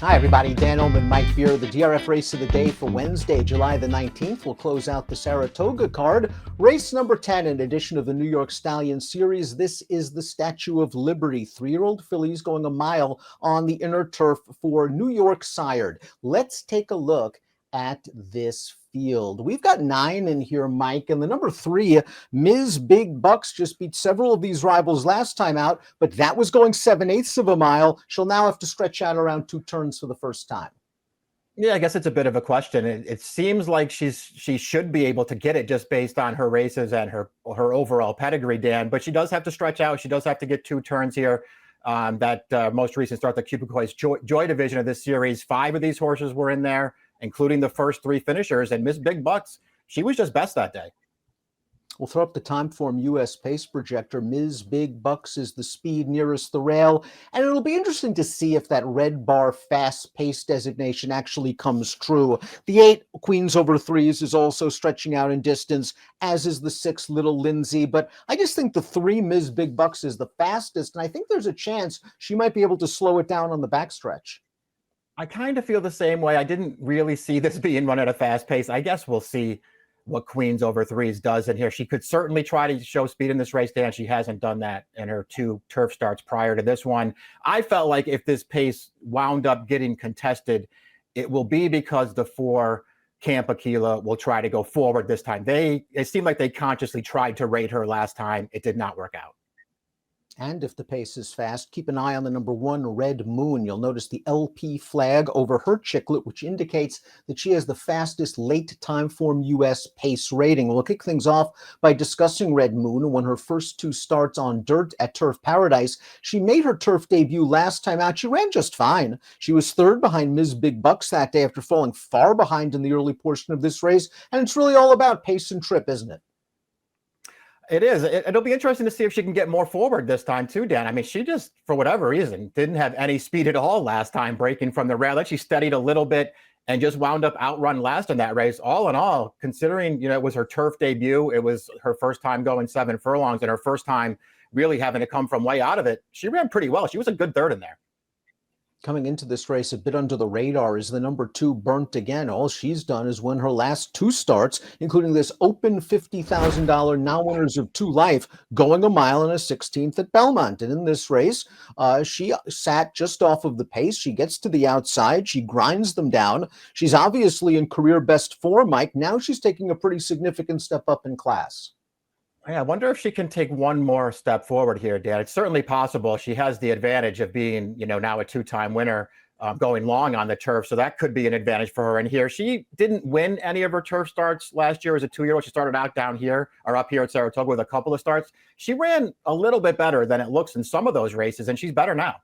Hi, everybody. Dan Illman, Mike Beer. The DRF race of the day for Wednesday, July the 19th. We'll close out the Saratoga card. Race number 10, in addition of the New York Stallion series. This is the Statue of Liberty. 3-year-old fillies going a mile on the inner turf for New York sired. Let's take a look at this field. We've got 9 in here, Mike, and the number 3, Ms. Big Bucks, just beat several of these rivals last time out, but that was going 7/8 of a mile. She'll now have to stretch out around 2 turns for the first time. Yeah, I guess it's a bit of a question. It seems like she should be able to get it just based on her races and her overall pedigree, Dan. But she does have to stretch out. She does have to get 2 turns here. That most recent start, the Cubicois Joy division of this series, 5 of these horses were in there, including the first 3 finishers. And Miss Big Bucks, she was just best that day. We'll throw up the Timeform US pace projector. Ms. Big Bucks is the speed nearest the rail. And it'll be interesting to see if that red bar fast pace designation actually comes true. The 8 Queens over 3s is also stretching out in distance, as is the 6 Little Lindsay. But I just think the 3 Ms. Big Bucks is the fastest. And I think there's a chance she might be able to slow it down on the backstretch. I kind of feel the same way. I didn't really see this being run at a fast pace. I guess we'll see what Queens over 3s does in here. She could certainly try to show speed in this race, Dan. She hasn't done that in her 2 turf starts prior to this one. I felt like if this pace wound up getting contested, it will be because the 4 Camp Aquila will try to go forward this time. It seemed like they consciously tried to rate her last time. It did not work out. And if the pace is fast, keep an eye on the number 1, Red Moon. You'll notice the LP flag over her chiclet, which indicates that she has the fastest late Timeform US pace rating. We'll kick things off by discussing Red Moon. And when her first 2 starts on dirt at Turf Paradise, she made her turf debut last time out. She ran just fine. She was 3rd behind Ms. Big Bucks that day after falling far behind in the early portion of this race. And it's really all about pace and trip, isn't it? It is. It'll be interesting to see if she can get more forward this time too, Dan. I mean, she just, for whatever reason, didn't have any speed at all last time breaking from the rail. She steadied a little bit and just wound up outrun last in that race. All in all, considering, it was her turf debut, it was her first time going 7 furlongs and her first time really having to come from way out of it. She ran pretty well. She was a good 3rd in there. Coming into this race a bit under the radar is the number 2, Burnt Again. All she's done is win her last 2 starts, including this open $50,000 now winners of 2 Life, going a mile and a 16th at Belmont. And in this race, she sat just off of the pace. She gets to the outside. She grinds them down. She's obviously in career best form, Mike. Now she's taking a pretty significant step up in class. Yeah, I wonder if she can take one more step forward here, Dan. It's certainly possible. She has the advantage of being, now a 2-time winner, going long on the turf. So that could be an advantage for her in here. She didn't win any of her turf starts last year as a 2-year-old. She started out down here or up here at Saratoga with a couple of starts. She ran a little bit better than it looks in some of those races, and she's better now.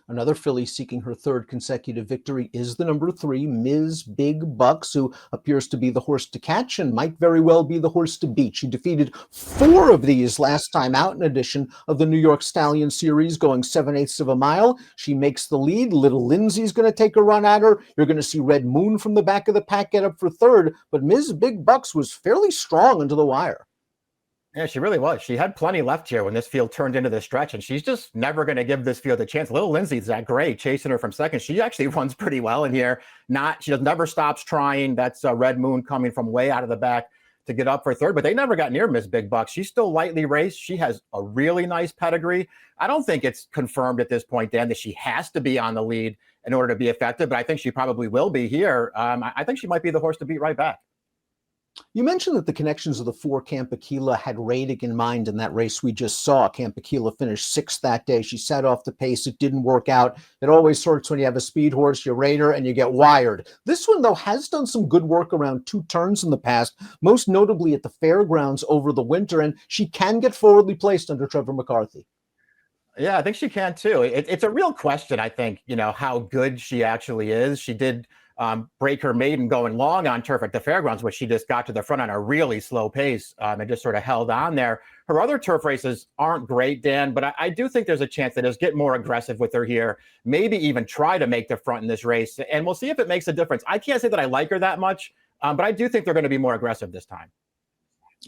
Another filly seeking her 3rd consecutive victory is the number 3, Ms. Big Bucks, who appears to be the horse to catch and might very well be the horse to beat. She defeated 4 of these last time out, in addition of the New York Stallion series, going 7/8 of a mile. She makes the lead. Little Lindsay's going to take a run at her. You're going to see Red Moon from the back of the pack get up for 3rd, but Ms. Big Bucks was fairly strong into the wire. Yeah, she really was. She had plenty left here when this field turned into the stretch, and she's just never going to give this field a chance. Little Lindsay's that great, chasing her from second. She actually runs pretty well in here. She never stops trying. That's Red Moon coming from way out of the back to get up for 3rd, but they never got near Miss Big Bucks. She's still lightly raced. She has a really nice pedigree. I don't think it's confirmed at this point, Dan, that she has to be on the lead in order to be effective, but I think she probably will be here. I think she might be the horse to beat right back. You mentioned that the connections of the 4 Camp Aquila had rating in mind in that race we just saw. Camp Aquila finished 6th that day. She set off the pace. It didn't work out. It always hurts when you have a speed horse, you rate her, and you get wired. This one, though, has done some good work around 2 turns in the past, most notably at the fairgrounds over the winter, and she can get forwardly placed under Trevor McCarthy. Yeah, I think she can too. It's a real question, I think, how good she actually is. She did break her maiden going long on turf at the fairgrounds, which she just got to the front on a really slow pace and just sort of held on there. Her other turf races aren't great, Dan, but I do think there's a chance that he'll get more aggressive with her here, maybe even try to make the front in this race, and we'll see if it makes a difference. I can't say that I like her that much, but I do think they're going to be more aggressive this time.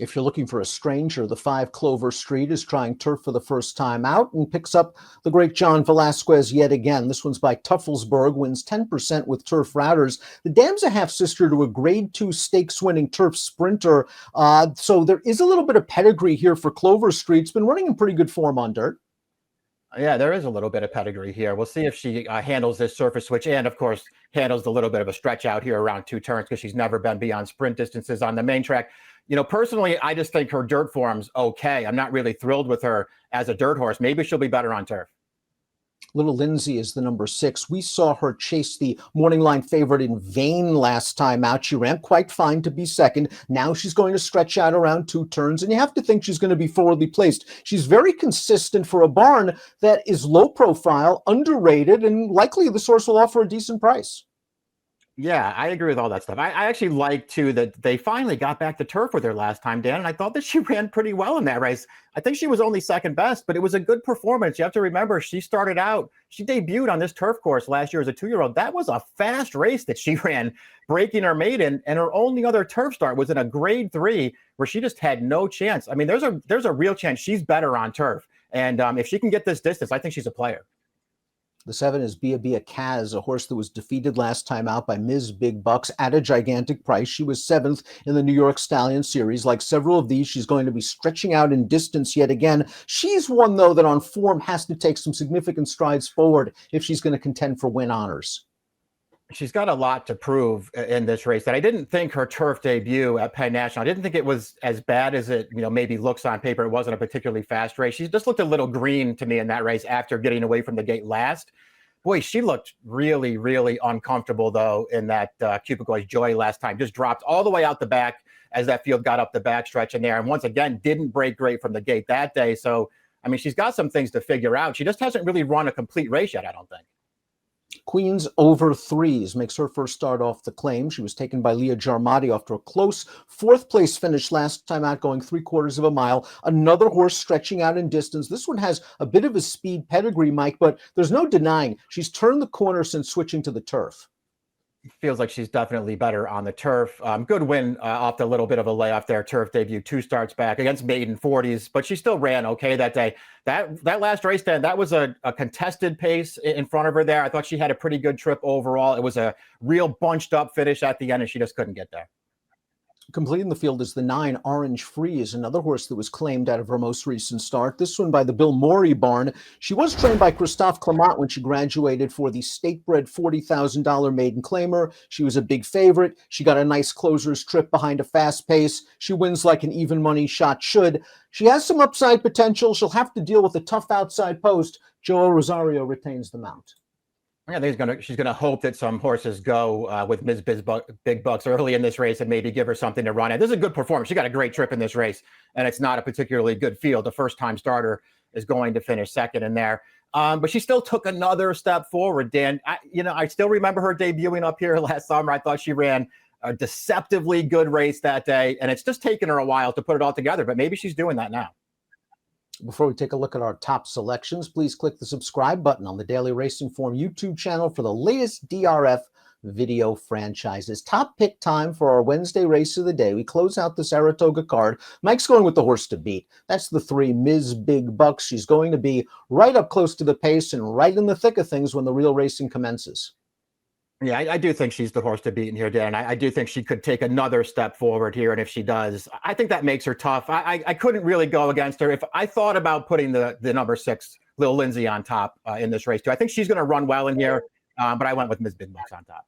If you're looking for a stranger, the 5 Clover Street is trying turf for the first time out and picks up the great John Velasquez yet again. This one's by Tuffelsburg, wins 10% with turf routers. The dam's a half-sister to a Grade 2 stakes-winning turf sprinter. So there is a little bit of pedigree here for Clover Street. It's been running in pretty good form on dirt. Yeah, there is a little bit of pedigree here. We'll see if she handles this surface switch and, of course, handles the little bit of a stretch out here around 2 turns because she's never been beyond sprint distances on the main track. You know, personally, I just think her dirt form's okay. I'm not really thrilled with her as a dirt horse. Maybe she'll be better on turf. Little Lindsay is the number 6. We saw her chase the morning line favorite in vain last time out. She ran quite fine to be second. Now she's going to stretch out around 2 turns, and you have to think she's going to be forwardly placed. She's very consistent for a barn that is low profile, underrated, and likely the source will offer a decent price. Yeah, I agree with all that stuff. I actually like, too, that they finally got back to turf with her last time, Dan, and I thought that she ran pretty well in that race. I think she was only second best, but it was a good performance. You have to remember, she debuted on this turf course last year as a 2-year-old. That was a fast race that she ran, breaking her maiden, and her only other turf start was in a Grade 3 where she just had no chance. I mean, there's a real chance she's better on turf, and if she can get this distance, I think she's a player. The 7 is Bia Bia Kaz, a horse that was defeated last time out by Ms. Big Bucks at a gigantic price. She was 7th in the New York Stallion series. Like several of these, she's going to be stretching out in distance yet again. She's one, though, that on form has to take some significant strides forward if she's going to contend for win honors. She's got a lot to prove in this race. That I didn't think her turf debut at Penn National, I didn't think it was as bad as it, maybe looks on paper. It wasn't a particularly fast race. She just looked a little green to me in that race after getting away from the gate last. Boy, she looked really, really uncomfortable, though, in that Cupico's Joy last time. Just dropped all the way out the back as that field got up the backstretch in there. And once again, didn't break great from the gate that day. So, I mean, she's got some things to figure out. She just hasn't really run a complete race yet, I don't think. Queens over 3s makes her first start off the claim. She was taken by Leah Jarmati after a close 4th place finish last time out, going 3/4 of a mile. Another horse stretching out in distance. This one has a bit of a speed pedigree, Mike, but there's no denying she's turned the corner since switching to the turf. Feels like she's definitely better on the turf. Good win off the little bit of a layoff there. Turf debut, 2 starts back against maiden 40s, but she still ran okay that day. That last race, then, that was a contested pace in front of her there. I thought she had a pretty good trip overall. It was a real bunched up finish at the end, and she just couldn't get there. Completing the field is the 9 Orange Freeze, another horse that was claimed out of her most recent start. This one by the Bill Morey barn. She was trained by Christophe Clement when she graduated for the state-bred $40,000 maiden claimer. She was a big favorite. She got a nice closer's trip behind a fast pace. She wins like an even money shot should. She has some upside potential. She'll have to deal with a tough outside post. Joel Rosario retains the mount. I think she's gonna hope that some horses go with Ms. Big Bucks early in this race and maybe give her something to run at. This is a good performance. She got a great trip in this race, and it's not a particularly good field. The first-time starter is going to finish second in there. But she still took another step forward, Dan. I still remember her debuting up here last summer. I thought she ran a deceptively good race that day, and it's just taken her a while to put it all together, but maybe she's doing that now. Before we take a look at our top selections, please click the subscribe button on the Daily Racing Form YouTube channel for the latest DRF video franchises. Top pick time for our Wednesday race of the day. We close out the Saratoga card. Mike's going with the horse to beat. That's the 3 Ms. Big Bucks. She's going to be right up close to the pace and right in the thick of things when the real racing commences. Yeah, I do think she's the horse to beat in here, Dan. I do think she could take another step forward here, and if she does, I think that makes her tough. I couldn't really go against her. If I thought about putting the number 6, Little Lindsay, on top in this race, too. I think she's going to run well in here, but I went with Ms. Big Bucks on top.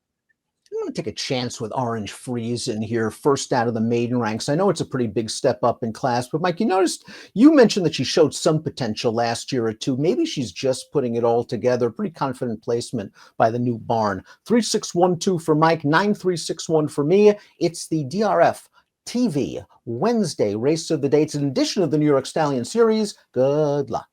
I'm going to take a chance with Orange Freeze in here, first out of the maiden ranks. I know it's a pretty big step up in class, but Mike, you mentioned that she showed some potential last year or two. Maybe she's just putting it all together. Pretty confident placement by the new barn. 3612 for Mike, 9361 for me. It's the DRF TV Wednesday race of the day. It's an edition of the New York Stallion series. Good luck.